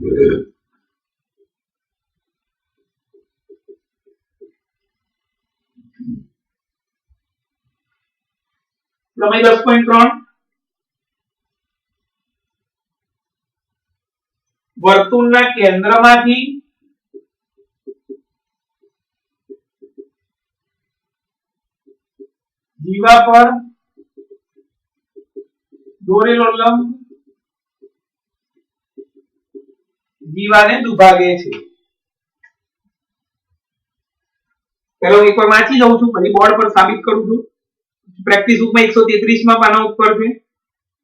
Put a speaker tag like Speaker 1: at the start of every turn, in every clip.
Speaker 1: પ્રમેય 10.3 વર્તુળના કેન્દ્રમાંથી જીવા પર દોરેલો લંબ જીવાને દુભાગે છે. પેલો એકવાર વાંચી દઉં છું, પછી બોર્ડ પર સાબિત કરું છું. પ્રેક્ટિસ બુકમાં 133 માં પાના ઉપર છે.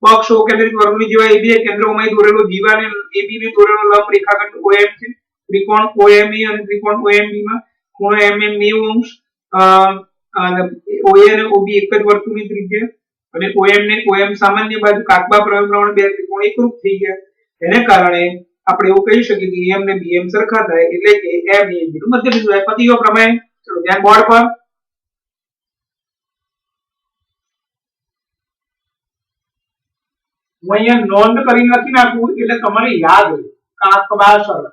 Speaker 1: પક્ષ ઓ કેન્દ્રિત વર્તુળની જેવા એબી કેન્દ્રોમાં દોરેલો જીવાને એબી ને દોરેલો લંબ રેખાખંડ OM છે. ત્રિકોણ OME અને ત્રિકોણ OMB માં ખૂણો MM 90 અને OA અને OB એક જ વર્તુળની ત્રિજ્યા અને OM ને OM સામાન્ય બાજુ કાકબા પ્રમેય પ્રમાણે બે ત્રિકોણ એકરૂપ થઈ ગયા. એને કારણે આપણે એવું કહી શકીએ કે AM ને BM સરખા થાય એટલે કે MAB નું મધ્યબિંદુ થાય. પતી ગયો પ્રમેય. ચલો ધ્યાન બોર્ડ પર. હું અહીંયા નોંધ કરીને લખી નાખું એટલે તમારે યાદ હોય. કાકબા શરત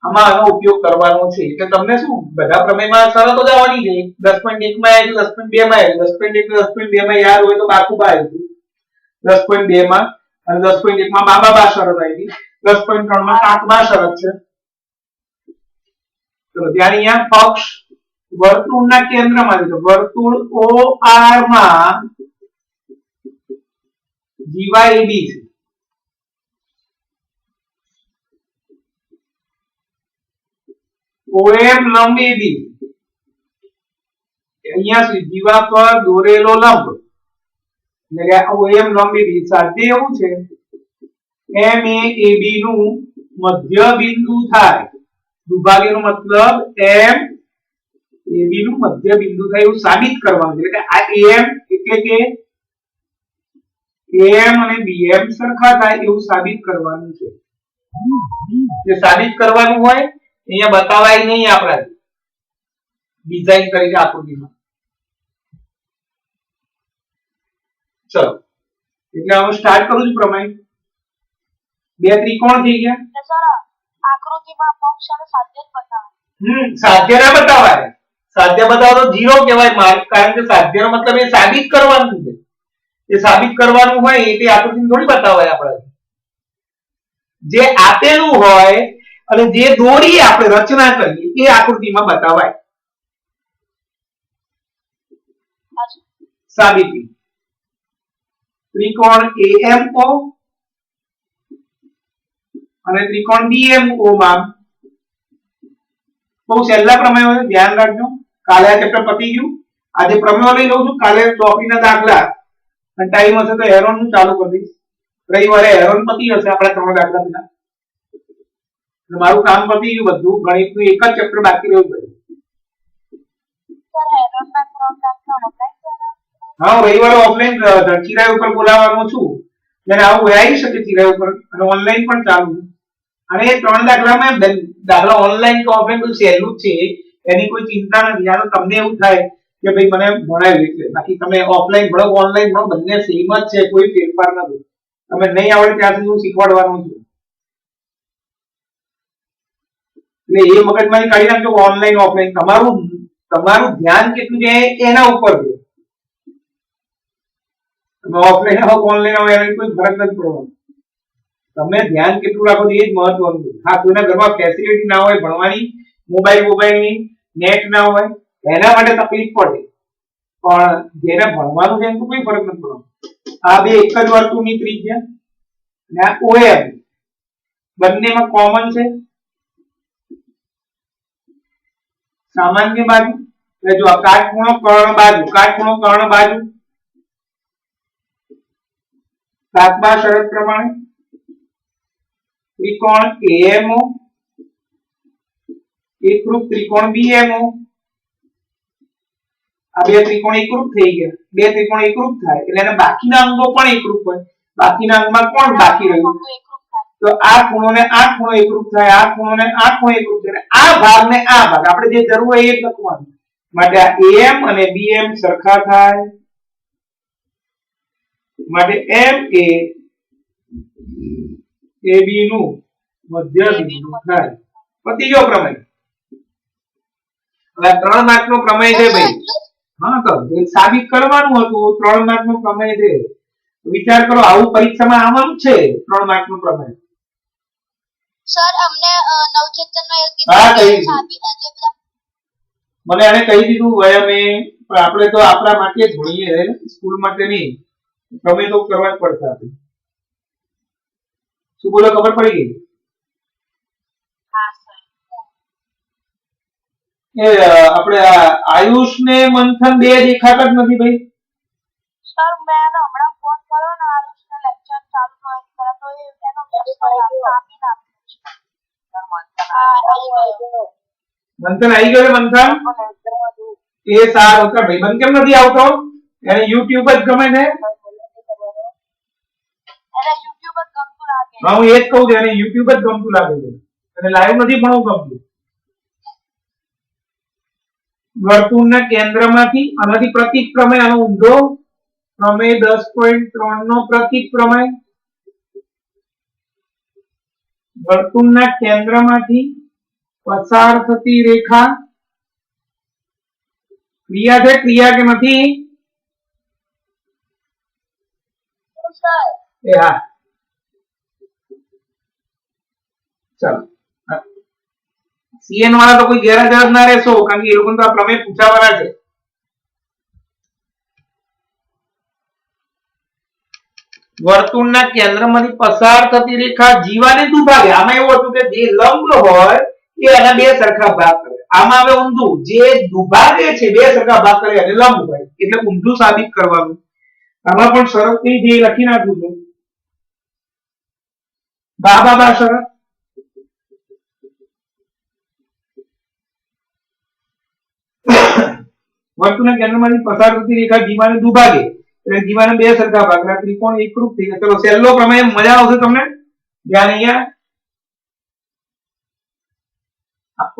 Speaker 1: આમાં આનો ઉપયોગ કરવાનો છે એટલે તમને શું બધા પ્રમેયમાં શરતો જ આવવાની છે. 10.1 માં આવી 10.2 માં આવી 10.1 10.2 માં યાદ હોય તો બાકુબા આવી 10.2 માં અને 10.1 માં બાબા શરત આવી 10.3 માં કાકબા શરત છે. તો ધ્યાન અહીંયા પક્ષ વર્તુળના કેન્દ્રમાં છે. વર્તુળ OR માં જીવા AB છે. OM લંબ AB અહીંયા સુધી જીવા પર દોરેલો લંબ એટલે કે OM લંબ AB સાથે એવું છે MA AB નું મધ્ય બિંદુ થાય. દુભાગેનો મતલબ M AB નું મધ્ય બિંદુ થાય એવું સાબિત કરવાનું છે. એટલે આ AM એટલે કે AM અને BM સરખા થાય એવું સાબિત કરવાનું છે. જે સાબિત કરવાનું હોય અહીંયા બતાવાય નહીં આપણાથી ડિઝાઇન તરીકે આકૃતિમાં. ચલો એટલે હું સ્ટાર્ટ કરું છું પ્રમેય. બે ત્રિકોણ થઈ ગયા
Speaker 2: સર આકૃતિમાં પક્ષ અને સાધ્ય બતાવે.
Speaker 1: સાધ્ય ના બતાવાય. સાધ્ય બતાવો તો 0 કહેવાય માર્ક, કારણ કે સાધ્યનો મતલબ એ સાબિત કરવાનું છે. એ સાબિત કરવાનું હોય એ આકૃતિમાં થોડી બતાવાય આપણે. જે આપેલું હોય અને જે દોરી આપણે રચના કરીએ એ આકૃતિમાં બતાવાય. સાબિતી ત્રિકોણ AMO અને ત્રિકોણ BMO માં બહુ સહેલા પ્રમેયો છે, ધ્યાન રાખજો. કાલે આ ચેપ્ટર પતી ગયું. આજે પ્રમેયો લઈ લઉં છું, કાલે ચોપડીના દાખલા અને ટાઈમ હશે તો હેરોન નું ચાલુ કરી દઈશ. રવિવારે હેરોન પતી હશે આપણા 3 દાખલા વિના. મારું કામ પતી ગયું બધું. ગણિતનું એક જ ચેપ્ટર બાકી રહ્યું બધું.
Speaker 2: સર હેરોનના 3 દાખલા ઓફલાઈન છે.
Speaker 1: હા, રવિવારે ઓફલાઈન ચિરાય ઉપર બોલાવવાનો છું. જેને આવું આવી શકે ચિરાય ઉપર અને ઓનલાઈન પણ ચાલુ છે. અને એ 3 દાખલામાં દાખલા ઓનલાઈન કે ઓફલાઈન બધું સહેલું જ છે. એની કોઈ ચિંતા નથી. યાર તમને એવું થાય કે ભાઈ મને ભણાવ્યું એટલે, બાકી તમે ઓફલાઈન ભણો ઓનલાઈન ભણો બંને સેમ જ છે, કોઈ ફેરફાર નથી. તમે નહીં આવડે ત્યાં સુધી હું શીખવાડવાનું છું. એટલે એ મગજમાંથી કાઢી નાખજો ઓનલાઈન ઓફલાઈન. તમારું ધ્યાન કેટલું છે એના ઉપર છે. તમે ઓફલાઈન આવો ઓનલાઈન આવો એનો કોઈ ફરક નથી પડવાનો. તમે ધ્યાન કેટલું રાખો એ જ મહત્વનું છે. હા, કોઈના ઘરમાં ફેસિલિટી ના હોય ભણવાની, મોબાઈલની નેટ ના હોય, એના માટે તકલીફ પડે. પણ જેને ભણવાનું છે એનું કોઈ ફરક નથી પડવાનો. આ બે એક જ વર્તુળની ત્રિજ્યા અને આ OM બંનેમાં કોમન છે. સામાન્ય બાજુ એટલે જો આ કાટખૂણો કર્ણ બાજુ, કાટખૂણો કર્ણ બાજુ કાકબા શરત પ્રમાણે ત્રિકોણ AMO એકરૂપ ત્રિકોણ BMO. આ બે ત્રિકોણ એકરૂપ થઈ ગયા. બે ત્રિકોણ એકરૂપ થાય એટલે એના બાકીના અંગો પણ એકરૂપ હોય. બાકીના અંગમાં કોણ બાકી રહ્યું? તો આ ખૂણો ને આ ખૂણો એકરૂપ થાય, આ ખૂણો ને આ ખૂણો એકરૂપ થાય. આ ભાગ ને આ ભાગ આપણે જે જરૂર હોય એ જ લખવાનું. માટે આ AM અને BM સરખા થાય. માટે MA AB નું મધ્ય બિંદુ થાય. પતી ગયો પ્રમેય. હવે 3 માર્ક નો પ્રમેય છે ભાઈ. હા તો એ સાબિત કરવાનું હતું. 3 માર્ક નો પ્રમેય છે. વિચાર કરો આવું પરીક્ષામાં આવવાનું છે 3 માર્ક નો પ્રમેય.
Speaker 2: સર અમને નવચેતનમાં એવું
Speaker 1: હા,
Speaker 2: કીધું
Speaker 1: કહી
Speaker 2: કે સાબિત આજે બધા
Speaker 1: મને એને કહી દીધું ભાઈ અમે પણ આપણે તો આપણા માટે જ ભણીએ સ્કૂલ માટે નહીં. પ્રમેય તો કરવા જ પડશે આપણે. શું બોલો ખબર પડી ગઈ?
Speaker 2: હા સર
Speaker 1: એ આપણે આયુષ ને મંથન બે દેખાતા જ નથી ભાઈ.
Speaker 2: સર મેં એને હમણાં ફોન કર્યો ને આયુષને લેક્ચર ચાલુ કર્યો તો એ એનો લેક્ચર આપી નાખ્યો છે. હા આવી ગયો.
Speaker 1: મંથન આવી ગયો મંથન. એ સારું કર ભાઈ. મન કેમ નથી આવતો? એને YouTube જ ગમે છે.
Speaker 2: એને YouTube જ ગમતું લાગે.
Speaker 1: હા હું એ જ કહું છું એને YouTube જ ગમતું લાગે છે. અને લાઈવ નથી ભણવું ગમતું. વર્તુળના કેન્દ્રમાંથી આનાથી પ્રતીક પ્રમેય આનો ઊંધો પ્રમેય 10.3 નો પ્રતીક પ્રમેય. વર્તુળના કેન્દ્રમાંથી પસાર થતી રેખા ક્રિયા છે ક્રિયા કે નથી?
Speaker 2: સર
Speaker 1: એ હા ચાલો સીએન વાળા તો કોઈ ગેરહાજર જ ના રહેશો કારણ કે એ લોકો તો આ પ્રમેય પૂછાવાના છે. વર્તુળના કેન્દ્રમાંથી પસાર થતી રેખા જીવાને દુભાગે. આમાં એવું હતું કે જે લંબ હોય એ એના બે સરખા ભાગ કરે. આમાં હવે ઊંધું જે દુભાગે છે બે સરખા ભાગ કરે અને લંબ હોય એટલે ઊંધું સાબિત કરવાનું. આમાં પણ શરત કઈ જે લખી નાખ્યું છે બા શરત. વર્તુળના કેન્દ્રમાંથી પસાર થતી રેખા જીવાને દુભાગે એટલે જીવાને બે સરખા ભાગના ત્રિકોણ એકરૂપ થઈ જાય. ચલો છેલ્લો પ્રમેય મજા આવશે તમને. ધ્યાન અહીંયા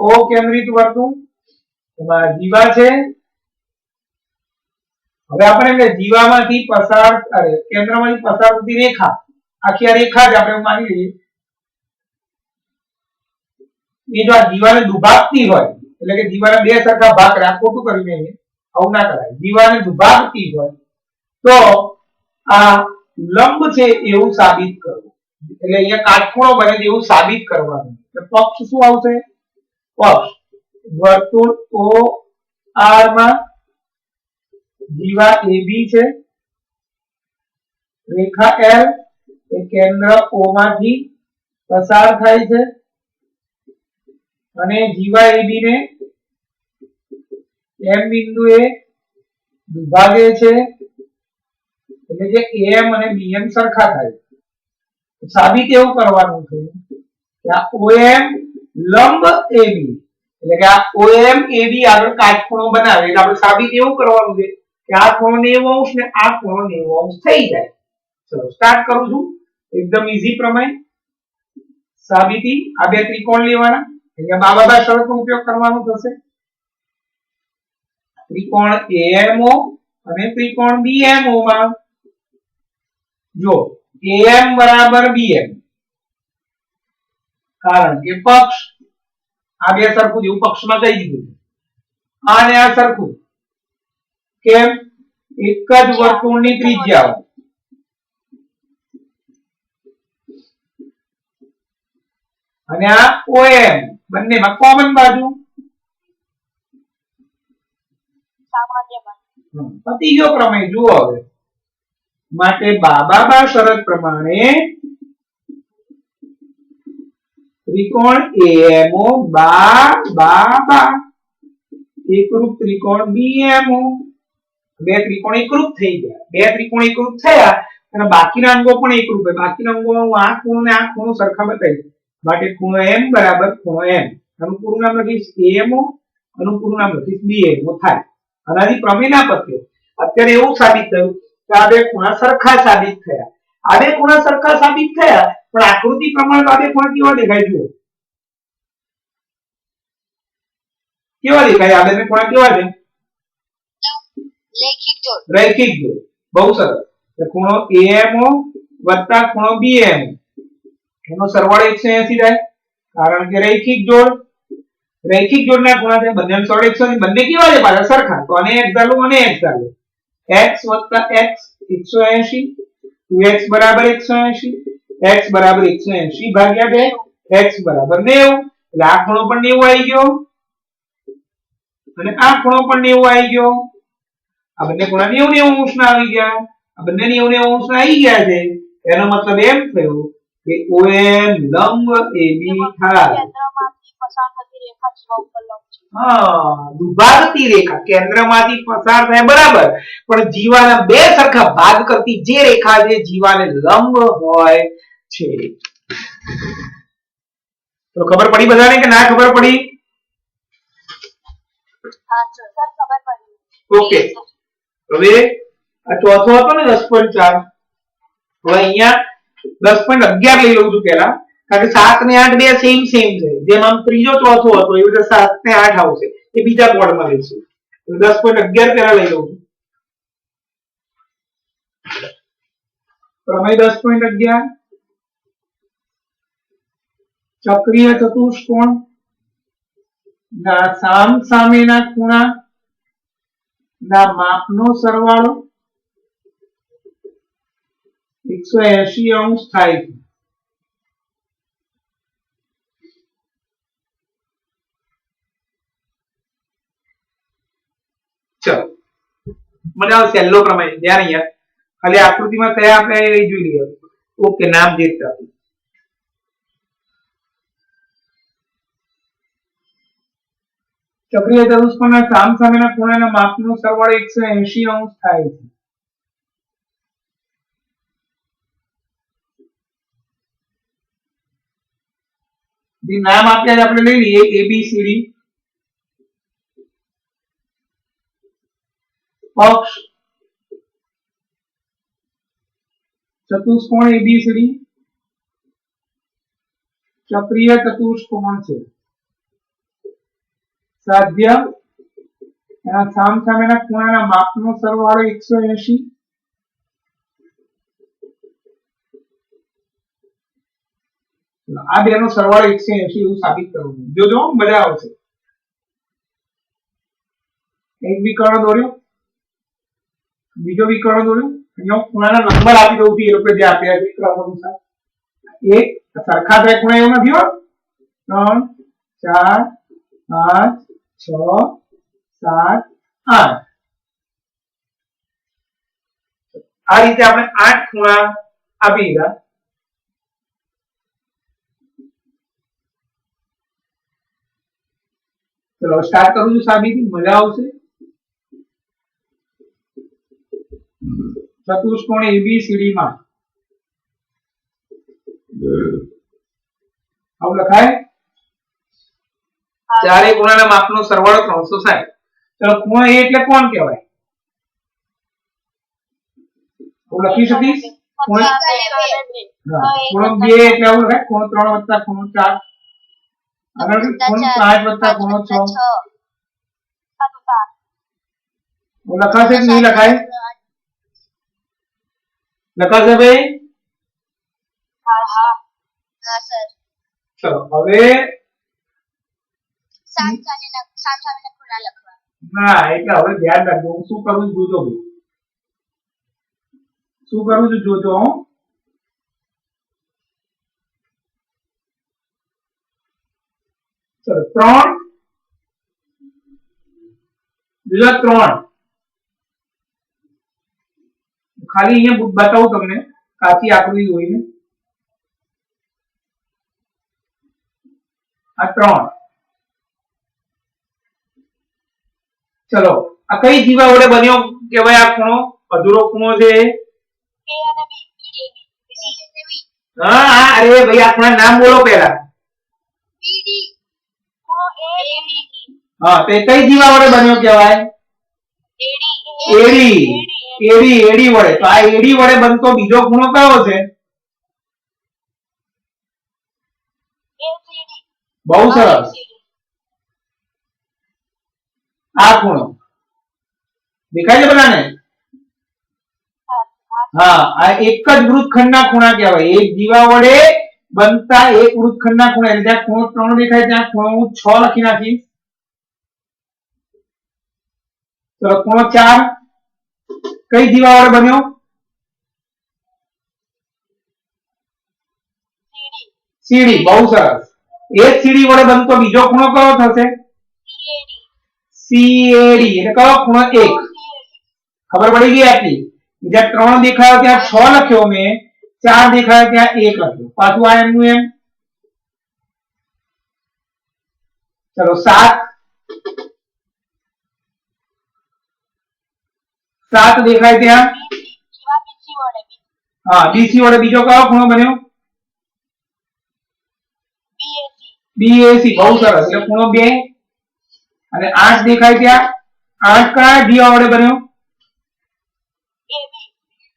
Speaker 1: ઓ કેન્દ્રિત વર્તુળ એમાં જીવા છે. હવે આપણે જીવામાંથી પસાર કેન્દ્રમાંથી પસાર થતી રેખા આખી આ રેખા જ આપણે માની લઈએ. એ જો આ જીવાને દુભાગતી હોય એટલે કે જીવાને બે સરખા ભાગ કરે. આ ખોટું કર્યું મેં આવું ના કરાય. જીવાને દુભાગતી હોય તો આ લંબ છે એવું સાબિત કરવું. એટલે અહીંયા કાટખૂણો બને છે એવું સાબિત કરવાનું. પક્ષ શું આવશે? પક્ષ વર્તુળ ઓ આર માં જીવા AB છે. રેખા L એ કેન્દ્ર O માંથી પસાર થાય છે અને જીવા AB ને M બિંદુએ દુભાગે છે એટલે કે AM અને BM સરખા થાય. સાબિત એવું કરવાનું છે કે આ OM લંબ AB એટલે કે આ OM AB આગળ કાટખૂણો બનાવે એટલે આપણે સાબિત એવું કરવાનું છે કે આ ખૂણો 90 ને આ ખૂણો 90 થઈ જાય. ચલો સ્ટાર્ટ કરું છું. એકદમ ઈઝી પ્રમેય સાબિતી. આ બે ત્રિકોણ લેવાના અહીંયા બા શરતનો ઉપયોગ કરવાનો થશે. ત્રિકોણ AMO અને ત્રિકોણ BMO માં જો AM બરાબર BM કારણ કે પક્ષ આ બે સરખું જેવું પક્ષમાં કહી દીધું છે. આને આ સરખું કેમ? એક જ વર્તુળની ત્રિજ્યા અને આ OM બંનેમાં કોમન બાજુ.
Speaker 2: સામાન્ય બાજુ.
Speaker 1: પતી ગયો પ્રમેય. જુઓ હવે માટે બા શરત પ્રમાણે ત્રિકોણ AMO બા એકરૂપ ત્રિકોણ BMO. બે ત્રિકોણ એકરૂપ થઈ ગયા. બે ત્રિકોણ એકરૂપ થયા અને બાકીના અંગો પણ એકરૂપ છે. બાકીના અંગોમાં હું આ ખૂણો ને આ ખૂણો સરખા બતાવીશ. માટે ખૂણો M બરાબર ખૂણો M. આનું પૂરું નામ લખીશ AMO, આનું પૂરું નામ લખીશ BMO થાય. આનાથી પ્રમેય ના પત્યો. અત્યારે એવું સાબિત થયું કે આ બે ખૂણા સરખા સાબિત થયા. આ બે ખૂણા સરખા સાબિત થયા પણ આકૃતિ પ્રમાણે આ બે ખૂણા કેવા દેખાય? જુઓ કેવા દેખાય? આ બે ખૂણા કેવા છે? રૈખિક જોડ. બહુ સરસ. ખૂણો AMO વત્તા ખૂણો BMO એનો સરવાળો 180 થાય, કારણ કે રૈખિક જોડના ખૂણા છે, બંનેનો સરવાળો 180, બંને કેવા છે પાછા સરખા, તો આને x ધારો અને x ધારો, x + x 180, 2x બરાબર 180, x બરાબર 180 ભાગ્યા 2, x બરાબર 90, એટલે આ ખૂણો પણ 90 આવી ગયો અને આ ખૂણો પણ 90 આવી ગયો, આ બંને ખૂણા 90 અંશના આવી ગયા, આ બંને 90 અંશના આવી ગયા છે, એનો મતલબ એમ થયો કે OM લંબ AB થાય.
Speaker 2: કેન્દ્રમાંથી પસાર થતી રેખા જીવા ઉપર લંબ છે.
Speaker 1: હા, દુભાગતી રેખા કેન્દ્રમાંથી પસાર થાય બરાબર, પણ જીવાના બે સરખા ભાગ કરતી જે રેખા છે જીવાને લંબ હોય છે. તો ખબર પડી બધાને કે ના ખબર પડી?
Speaker 2: હા સર, ખબર પડી.
Speaker 1: ઓકે, હવે આ ચોથો હતો ને 10.4, હવે અહીંયા 10.11 લઈ લઉં છું પહેલા, કારણ કે 7 ને 8 બે સેમ છે, જેમ આમ ત્રીજો ચોથો હતો એવી રીતે 7 ને 8 આવશે, એ બીજા બોર્ડમાં લઈશું. તો 10.11 પહેલા લઈ લઉં છું. પ્રમેય 10.11 ચક્રીય ચતુષ્કોણ ના સામસામેના ખૂણા ના માપનો સરવાળો 180 અંશ થાય છે. ચલો મને આ સહેલો પ્રમેય ધ્યાન અહીંયા ખાલી આકૃતિમાં કયા આપણે એ જોઈ લઈએ. ઓકે, નામ દેતા ચક્રીય ચતુષ્કોણના સામસામેના ખૂણાના માપનો સરવાળો 180 અંશ થાય છે. જે નામ આપ્યા છે આપણે લઈ લઈએ ABCD. પક્ષ ચતુષ્કોણ ABCD ચક્રીય ચતુષ્કોણ છે. સાધ્ય એના સામસામેના ખૂણાના માપનો સરવાળો 180. આ બેનો સરવાળો 180 એવું સાબિત કરવું. જોજો મજા આવશે. એક વિકર્ણ દોર્યો, બીજો વિકર્ણ દોર્યો, અહીંયા ખૂણાના નંબર આપી દઉં છું એ લોકો જે આપ્યા છે ક્રમ અનુસાર. એક સરખા થાય ખૂણા એવું નથી હો. 3 4 5 6 7 8 આ રીતે આપણે 8 ખૂણા આપી દીધા. ચલો સ્ટાર્ટ કરું છું સાબિતી, મજા આવશે. ચતુષ્કોણ ABCD માં આવું લખાય. ચારે ખૂણાના માપનો સરવાળો 360 થાય. ચલો ખૂણો A એટલે કોણ કહેવાય? હું લખી શકીશ ખૂણો B એટલે આવું લખાય. ખૂણો 3 વત્તા ખૂણો 4, આગળ ખૂણો 5 વત્તા ખૂણો 6. હું લખાશે કે નહીં લખાય? લખાશે ભાઈ?
Speaker 2: હા સર.
Speaker 1: ચલો હવે
Speaker 2: સામસામેના ખૂણા લખવા.
Speaker 1: ના, એટલે હવે ધ્યાન રાખજો. હું શું કરું છું જોજો ભાઈ, શું કરું છું જોજો. ચલો 3 બીજા 3 ખાલી અહીંયા બતાવું તમને કાચી આકૃતિ જોઈને. આ 3. ચલો આ કઈ જીવા વડે બન્યો કહેવાય? આ ખૂણો અધૂરો ખૂણો છે. હા, અરે ભાઈ આ ખૂણા નામ બોલો પહેલા. હા, તો કઈ જીવા વડે બન્યો કહેવાય? એડી. એડી વડે. તો આ એડી વડે બનતો બીજો ખૂણો કયો છે? બહુ સરસ. આ ખૂણો દેખાય છે બધાને? હા, આ એક જ વૃત્તખંડના ખૂણા કહેવાય. એક જીવા વડે બનતા એક વૃત્તખંડના ખૂણા, એટલે જ્યાં ખૂણો 3 દેખાય ત્યાં ખૂણો હું 6 લખી નાખીશ. ચલો ખૂણો 4 કઈ જીવા વડે બન્યો? સીડી. બહુ સરસ. એ જ સીડી વડે બનતો બીજો ખૂણો કયો થશે? સીએડી. એટલે કયો ખૂણો? 1. ખબર પડી ગઈ આટલી. જ્યાં 3 દેખાયો ત્યાં 6 લખ્યો મેં, 4 દેખાયો ત્યાં 1 લખ્યો. પાછું આ એમનું એમ. ચલો 7 દેખાય ત્યાં, હા બીસી વડે બીજો કયો ખૂણો બન્યો? બીએસી. બહુ સરસ. એટલે ખૂણો 2. અને 8 દેખાય ત્યાં, 8 કયા જીવા વડે બન્યો?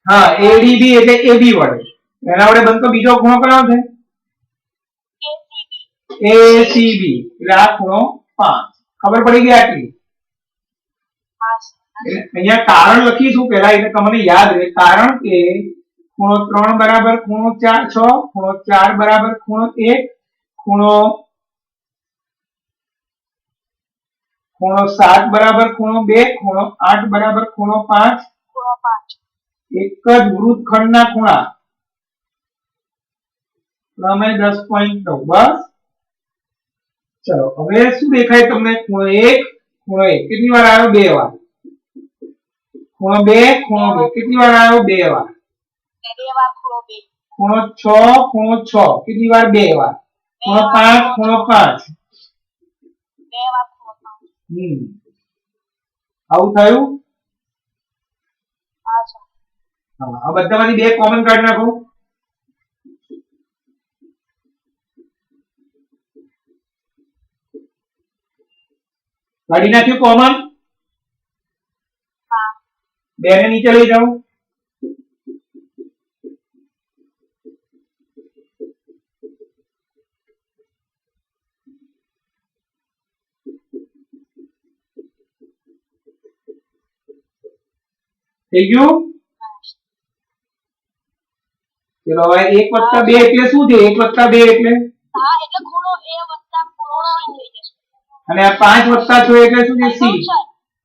Speaker 1: હા એડીબી એટલે એબી વડે. એના વડે બનતો બીજો ખૂણો કયો છે? એસીબી. એટલે આ ખૂણો 5. ખબર પડી ગઈ આટલી? અહીંયા કારણ લખીશું પહેલા, એટલે તમને યાદ રહે. કારણ કે ખૂણો 3 બરાબર ખૂણો 6, ખૂણો 4 બરાબર ખૂણો 1, ખૂણો 7 બરાબર ખૂણો 2, ખૂણો 8 બરાબર ખૂણો 5. એક જ વૃત્તખંડના ખૂણા પ્રમેય 10.9. બસ. ચલો હવે શું દેખાય તમને? ખૂણો 1, ખૂણો 1 કેટલી વાર આવ્યો? 2 વાર. ખૂણો 2, ખૂણો 2 કેટલી વાર આવ્યો? 2 વાર. ખૂણો 6, ખૂણો 6 કેટલી વાર? 2 વાર. ખૂણો 5, ખૂણો 5 આવું થયું. આ બધામાંથી 2 કોમન કાઢી નાખો. કાઢી નાખ્યું કોમન. 2 ને નીચે લઈ જાઓ. થઈ ગયું. ચલો હવે 1 + 2 એટલે શું છે? 1 + 2 એટલે
Speaker 2: ખૂણો A વત્તા ખૂણો C થઈ જશે.
Speaker 1: અને આ 5 + 6 એટલે શું છે? C.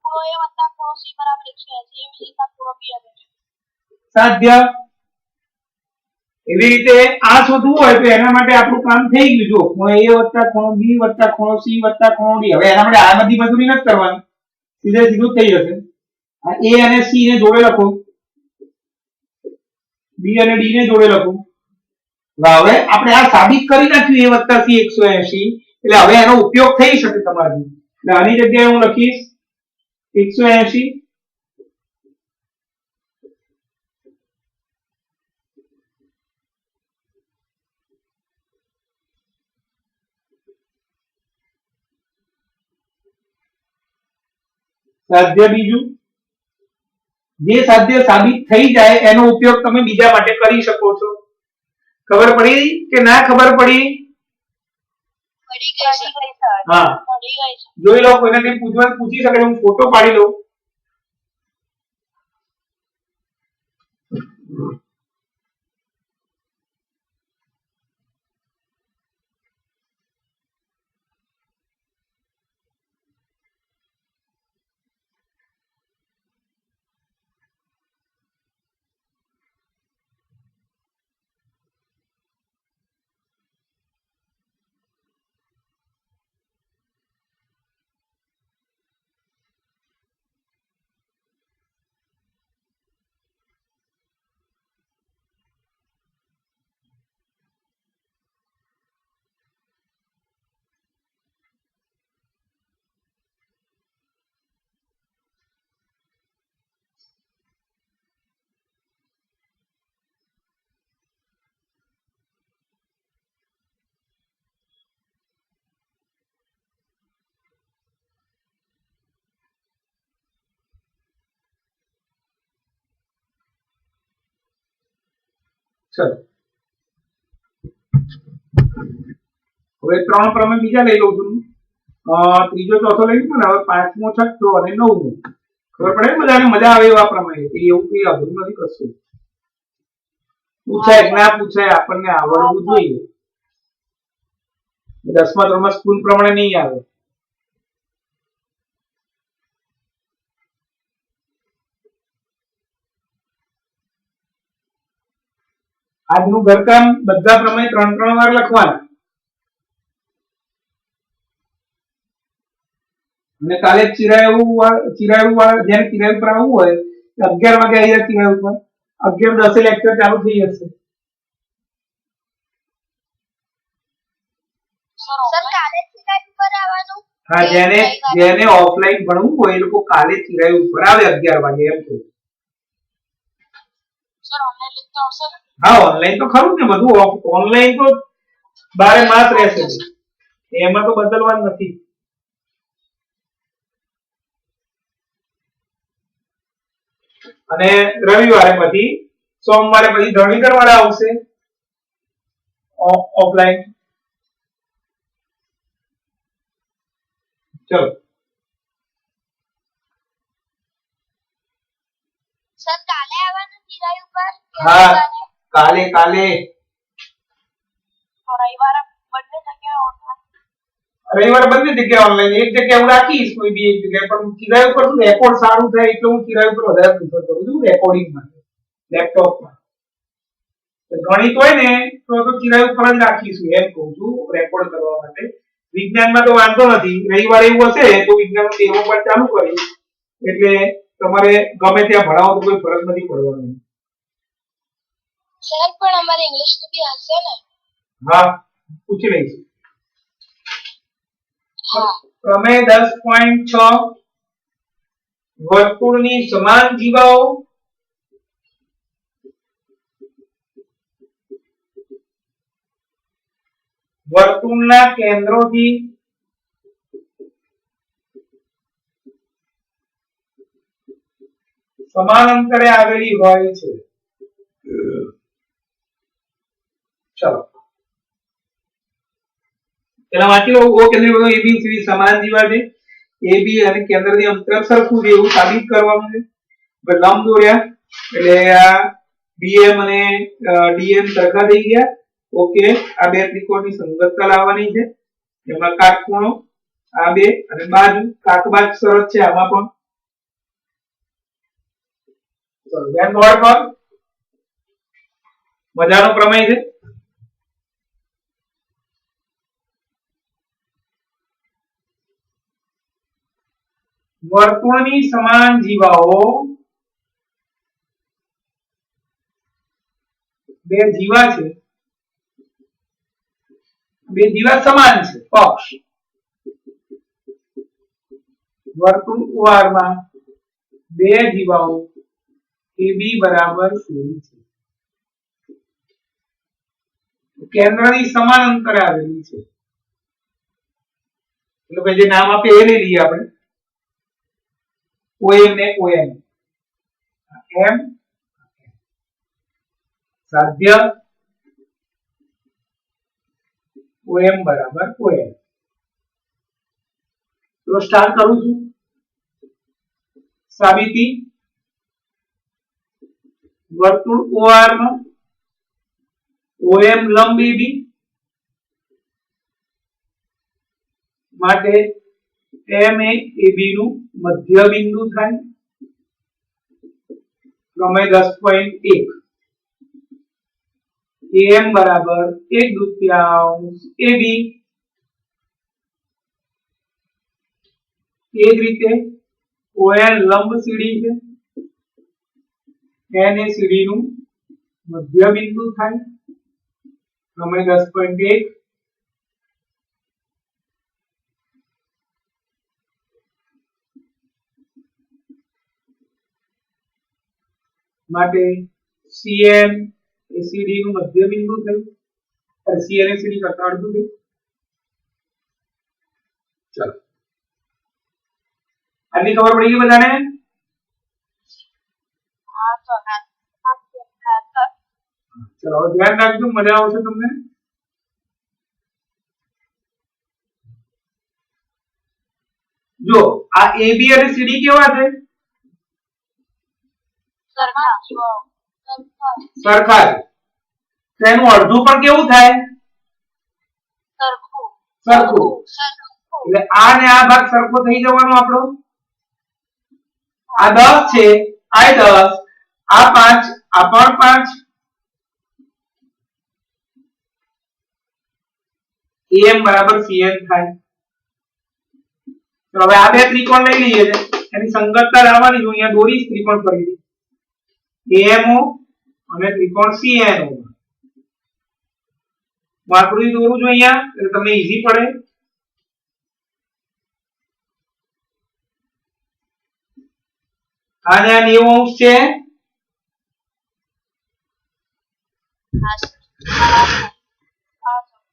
Speaker 2: ખૂણો A વત્તા ખૂણો C બરાબર 180. એવી રીતે ખૂણો B આવે.
Speaker 1: સાધ્ય. એવી રીતે આ શોધવું હોય તો એના માટે આપણું કામ થઈ ગયું. જો ખૂણો A વત્તા ખૂણો B વત્તા ખૂણો C વત્તા ખૂણો D. હવે એના માટે આ બધી મજૂરી નથી કરવાની, સીધે સીધું થઈ જશે. આ A અને C ને જોડે લખો, B અને D ને જોડે લખો. હવે આપણે આ સાબિત કરી નાખ્યું A વત્તા C 180. એટલે હવે એનો ઉપયોગ થઈ શકે તમારી. એટલે આની જગ્યાએ હું લખીશ 180 સાધ્ય. બીજું જે સાધ્ય સાબિત થઈ જાય એનો ઉપયોગ તમે બીજા માટે કરી શકો છો. ખબર પડી કે ના ખબર પડી? હા જોઈ લો. કોઈને કઈ પૂછવાનું પૂછી શકે, હું ફોટો પાડી લઉં. ચલો હવે 3 પ્રમેય બીજા લઈ લઉં છું. ત્રીજો ચોથો લઈ લઉં ને. હવે 5મો 6થો અને 9મો. ખબર પડે બધાને? મજા આવે એવા પ્રમેય. એવું કઈ અઘરું નથી કશું. પૂછાય ના પૂછાય આપણને આવડવું જોઈએ. 10મા ધોરણમાં સ્કૂલ પ્રમાણે નહીં આવે. આજનું ઘરકામ બધા પ્રમાણે 3 વાર લખવાના અને કાલે ચિરાયું જેને ચિરાયું પર આવવું હોય 11 વાગે આવી જાય ચિરાયું પર 11:10 લેક્ચર ચાલુ થઈ જશે.
Speaker 2: સર કાલે ચિરાયુ પર આવવાનું?
Speaker 1: હા, જેને ઓફલાઈન ભણવું હોય એ લોકો કાલે ચિરાયું ઉપર આવે 11 વાગે એમ કહું.
Speaker 2: સર ઓનલાઈન લિંક તો આવશે ને?
Speaker 1: હા, ઓનલાઈન તો ખરું ને, બધું ઓનલાઈન તો 12 માસ રહેશે, એમાં તો બદલવાનું નથી. અને રવિવારે પછી સોમવારે પછી ધરણીધર વાળા આવશે ઓફલાઈન. ચલો
Speaker 2: સર કાલે આવવાનું ચિરાયુ પર?
Speaker 1: હા, કાલે
Speaker 2: રવિવારે બંને જગ્યાએ ઓનલાઈન?
Speaker 1: રવિવારે બંને જગ્યાએ ઓનલાઈન, એક જગ્યાએ હું રાખીશ કોઈ બી એક જગ્યાએ, પણ ચિરાયુ પર શું રેકોર્ડ સારું થાય એટલે હું ચિરાયુ પર વધારે પ્રિફર કરું છું રેકોર્ડિંગ માટે લેપટોપમાં. ગણિત હોય ને તો ચિરાયુ પર જ રાખીશું એમ કહું છું રેકોર્ડ કરવા માટે. વિજ્ઞાનમાં તો વાંધો નથી, રવિવારે એવું હશે તો વિજ્ઞાન 13મો પાઠ ચાલુ કરીશ એટલે તમારે ગમે ત્યાં ભણાવો તો કોઈ ફરક નથી પડવાનો.
Speaker 2: સર પણ અમારે ઇંગ્લિશ તો બી હશે ને?
Speaker 1: હા, પૂછી લઈશું.
Speaker 2: હા.
Speaker 1: પ્રમેય 10.6 વર્તુળની સમાન જીવાઓ વર્તુળના કેન્દ્રોથી સમાન અંતરે આવેલી હોય છે. ચલો પેલા વાંચી લો. ઓ કેન્દ્રીય વર્તુળ ABCD સમાન જીવા છે. AB અને કેન્દ્રથી અંતર સરખું છે એવું સાબિત કરવાનું છે. લંબ દોર્યા એટલે આ BM અને DM સરખા થઈ ગયા. ઓકે, આ બે ત્રિકોણની સંગતતા લાવવાની છે. એમાં કાટખૂણો આ બે અને બાજુ કાટબાજ શરત છે આમાં પણ. ચલો ધ્યાન નોટ પર મજાનો પ્રમેય છે. વર્તુળની સમાન જીવાઓ બે જીવા છે, બે જીવા સમાન છે પક્ષ. વર્તુળ OR માં બે જીવાઓ AB બરાબર શૂન્ય છે. કેન્દ્રની સમાન અંતરે આવેલી છે એટલે ભાઈ જે નામ આપે એ લઈ લઈએ આપણે. OM ને OM M સાધ્ય OM બરાબર OM. તો સ્ટાર્ટ કરું છું. સાબિતી વર્તુળ OR માં OM લંબ AB માટે M એ AB નું મધ્ય બિંદુ થાય. પ્રમેય 10.1 AM બરાબર 1/2 AB. એ જ રીતે OL લંબ CD છે, N એ CD નું મધ્ય બિંદુ થાય. પ્રમેય 10.1 માટે CN એ CD નું મધ્ય બિંદુ થયું. CN એ CD કરતા અડધું થયું. ચલો આની ખબર પડી ગઈ બધાને?
Speaker 2: હા સર.
Speaker 1: ચલો હવે ધ્યાન રાખજો, મજા આવશે તમને. જો આ AB અને CD કેવા છે? સરખા છે. તેનું અડધું પણ કેવું થાય? સરખું. એટલે આ ને આ ભાગ સરખો થઈ જવાનો આપણો. આ 10 છે, આ 10, આ 5, આ પણ 5. AM બરાબર CN થાય. તો હવે આ બે ત્રિકોણ લઈ લઈએ છે, એની સંગતતા લાવવાની છે. અહીંયા દોરીશ ત્રિકોણ ફરીથી AMO અને ત્રિકોણ CNO. આકૃતિ દોરું છું અહીંયા એટલે તમને ઈઝી પડે. આને આ 90 અંશ છે,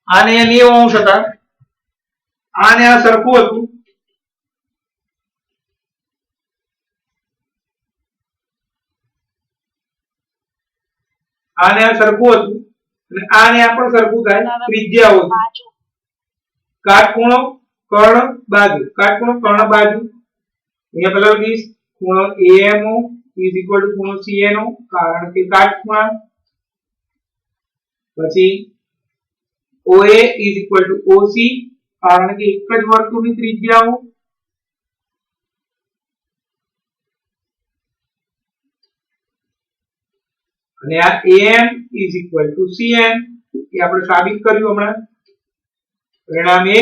Speaker 1: આને 90 અંશ હતા, આને આ સરખું હતું. આને આ સરખું હતું અને આને આ પણ સરખું થાય. ત્રિજ્યાઓ કાટખૂણો કર્ણ બાજુ, કાટખૂણો કર્ણ બાજુ. અહીંયા પેલા લખીશ ખૂણો AMO is equal to ખૂણો CNO કારણ કે કાટખૂણા. પછી OA is equal to OC કારણ કે એક જ વર્તુળની ત્રિજ્યાઓ. અને આ AM is equal to CN એ આપણે સાબિત કર્યું હમણાં. પરિણામ 1.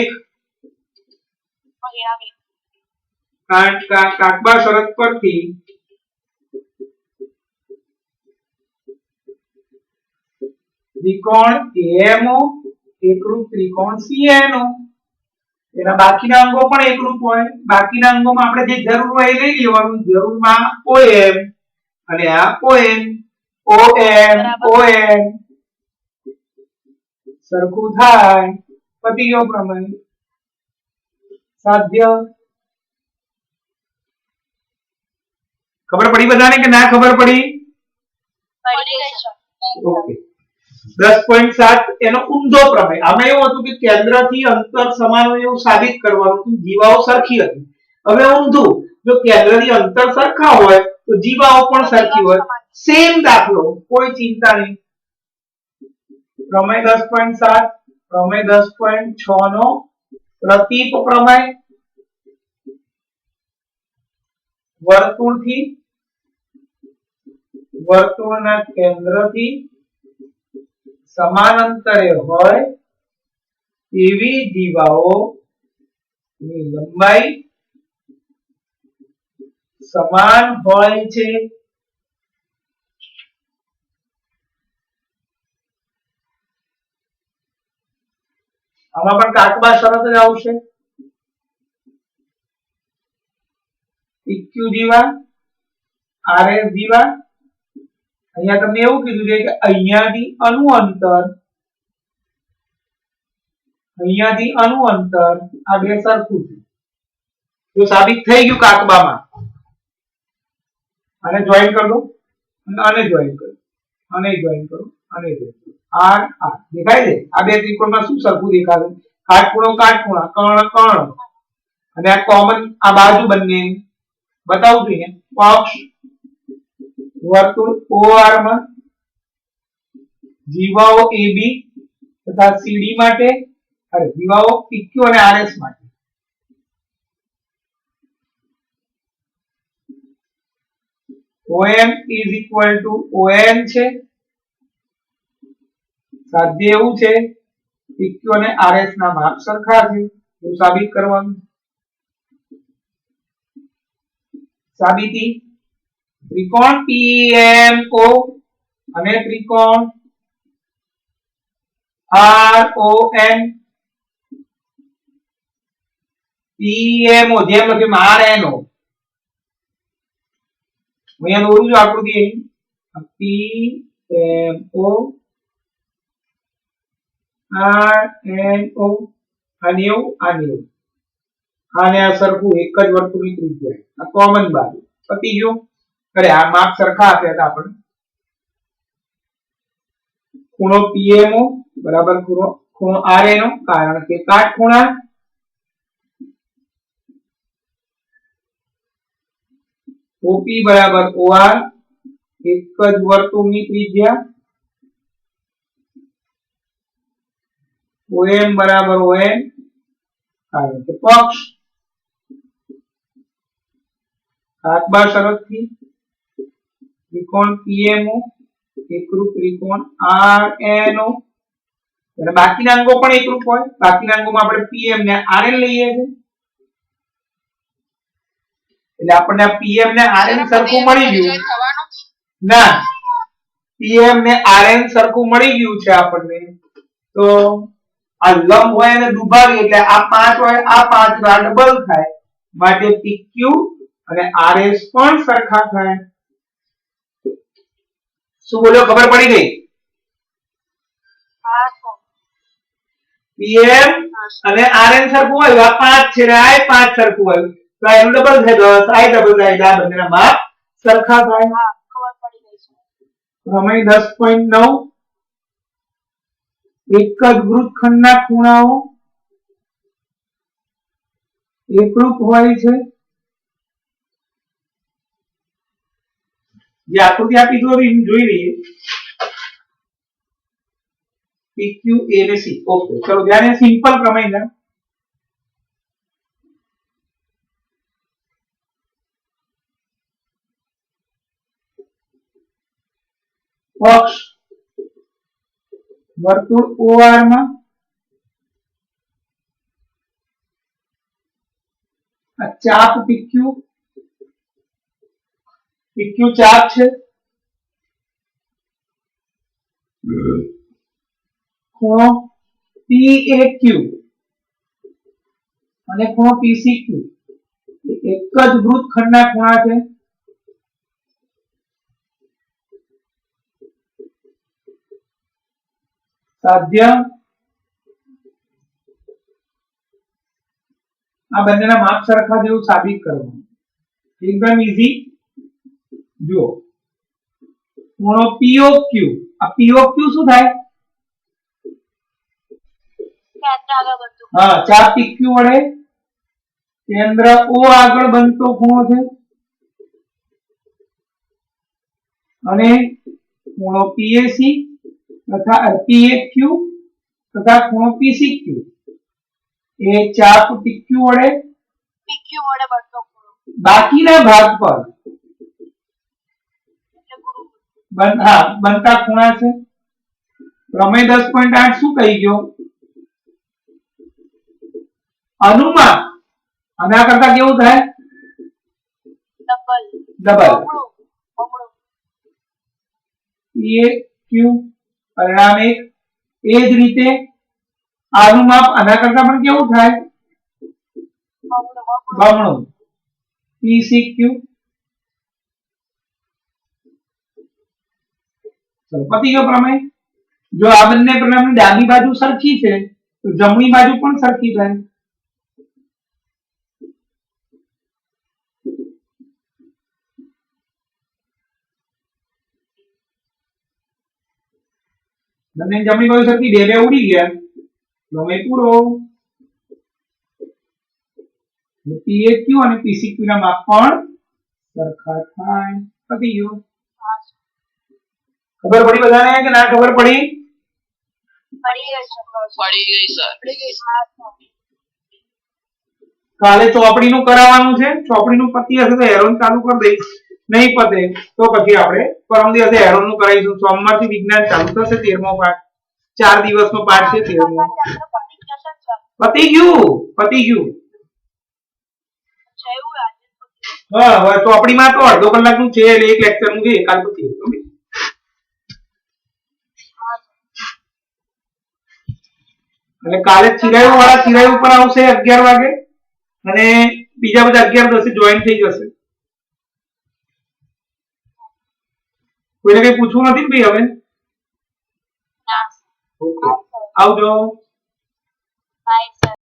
Speaker 1: કાકબા શરત પરથી ત્રિકોણ AMO એકરૂપ ત્રિકોણ CNO. એના બાકીના અંગો પણ એકરૂપ હોય. બાકીના અંગોમાં આપણે જે જરૂર હોય એ લઈ લેવાનું. જરૂરમાં OM અને આ ON. OM સરખું થાય. પતી ગયો પ્રમેય. સાધ્ય. ખબર પડી બધાને કે ના ખબર પડી? ઓકે. 10.7 એનો ઊંધો પ્રમેય. આમાં એવું હતું કે કેન્દ્રથી અંતર સમાન હોય એવું સાબિત કરવાનું હતું. જીવાઓ સરખી હતી. હવે ઊંધું, જો કેન્દ્રથી અંતર સરખા હોય તો જીવાઓ પણ સરખી હોય. સેમ દાખલો, કોઈ ચિંતા નહીં. પ્રમેય 10.7, પ્રમેય 10.6 નો પ્રતીપ પ્રમેય. વર્તુળના કેન્દ્રથી સમાન અંતરે હોય એવી જીવાઓની લંબાઈ સમાન હોય છે. આમાં પણ કાકબા શરત જ આવશે. PQ જીવા, RS જીવા. અહીંયા તમને એવું કીધું છે કે અહીંયાથી અણુ અંતર આ બે સરખું છે. જો સાબિત થઈ ગયું કાકબામાં. આને જોઈન કરી દો અને આને જોઈન કરો, આને જોઈન કરો, આને જોઈન કરો. આ દેખાય છે? આ બે ત્રિકોણમાં શું સરખું દેખાશે? કાટખૂણો કાટખૂણા, કર્ણ કર્ણ. અને આ કોમન આ બાજુ બંને બતાવું છું અહીંયા. પક્ષ વર્તુળ OR માં જીવાઓ AB તથા CD માટે, અરે જીવાઓ PQ અને RS માટે. OM is equal to ON છે. સાધ્ય એવું છે PQ અને RS ના માપ સરખા છે. એવું સાબિત કરવાનું. સાબિતી ત્રિકોણ PMO અને ત્રિકોણ RON. PMO જેમ લખ્યું RNO. અહીંયા દોરું છું આકૃતિ. PMO RNO અને આને આ સરખું એક જ વર્તુળની ત્રિજ્યા. આ કોમન બાજુ પતી ગયો. અરે આ માપ સરખા આપ્યા હતા આપણે. ખૂણો PMO બરાબર ખૂણો RNO કારણ કે કાટખૂણા. OP બરાબર OR એક જ વર્તુળની ત્રિજ્યા. OM બરાબર ON કારણ કે પક્ષ કાકબા શરતથી ત્રિકોણ PMO એકરૂપ ત્રિકોણ RNO અને બાકીના અંગો પણ એકરૂપ હોય. બાકીના અંગોમાં આપણે PM ને RN લઈએ છીએ એટલે આપણને આ PM ને RN સરખું મળી ગયું. ના, PM ને RN સરખું મળી ગયું છે આપણને. તો આ લંબ હોય અને દુભાગી એટલે આ 5 હોય આ 5 આ ડબલ થાય માટે PQ અને RS પણ સરખા થાય. શું બોલ્યો? ખબર પડી ગઈ? PM અને RN સરખું હોય આ 5 છે ને આ 5 સરખું હોય તો આ એનું ડબલ થાય 10 આ ડબલ થાય આ બંનેના માપ સરખા થાય.
Speaker 2: ખબર પડી ગઈ છે.
Speaker 1: પ્રમેય 10.9 એક જ વૃત્તખંડના ખૂણાઓ એકરૂપ હોય છે. જે આકૃતિ આપી જોઈ લઈએ. PQ A ને C. ઓકે, ચલો ધ્યાન સિમ્પલ પ્રમેય છે. પક્ષ વર્તુળ OR માં આ ચાપ PQ ચાપ છે. ખૂણો PAQ અને ખૂણો PCQ એક જ વૃત્તખંડના ખૂણા છે. સાધ્ય આ બંનેના માપ સરખા જેવું સાબિત કરવાનું એકદમ ઈઝી. જુઓ ખૂણો POQ આ POQ શું થાય? હા, ચાપ PQ વડે કેન્દ્ર O આગળ બનતો ખૂણો છે અને ખૂણો PAC તથા PAQ તથા ખૂણો PCQ એ ચાપ PQ વડે
Speaker 2: બનતો ખૂણો
Speaker 1: બાકીના ભાગ પર બનતા ખૂણા છે. પ્રમેય 10.8 શું કહી ગયો? અનુમાન આના કરતા કેવું થાય? ડબલ. PQ પરિણામ એક. એ જ રીતે આનું માપ આના કરતા પણ કેવું થાય? બમણું. PCQ. ચલો પતી ગયો પ્રમેય. જો આ બંને પ્રમેયની ડાબી બાજુ સરખી છે તો જમણી બાજુ પણ સરખી થાય. બંને જમણી બાજુ સરખી બે ઉડી ગયા પ્રમેય પૂરો. PAQ અને PCQ ના માપ પણ સરખા થાય. પતી ગયો. ખબર પડી બધાને કે ના ખબર પડી?
Speaker 2: પડી ગઈ સર.
Speaker 1: કાલે ચોપડીનું કરાવવાનું છે. ચોપડીનું પતિ હશે તો હેરોન ચાલુ કરી દઈશ. નહીં પતે તો પછી આપણે પરમ દિવસે હેરોનનું કરાવીશું. સોમવારથી વિજ્ઞાન ચાલુ થશે 13મો પાઠ. 4 દિવસનો પાઠ છે 13મો. પતી ગયું. હા, હવે ચોપડીમાં તો અડધો કલાકનું છે એટલે એક લેક્ચરનું છે કાલ પછી. એટલે કાલે ચિરાયુ વાળા ચિરાયુ ઉપર આવશે 11 વાગે અને બીજા બધા 11:10 જોઈન થઈ જશે. કોઈને કઈ પૂછવું નથી ને ભાઈ હવે? ઓકે, આવજો.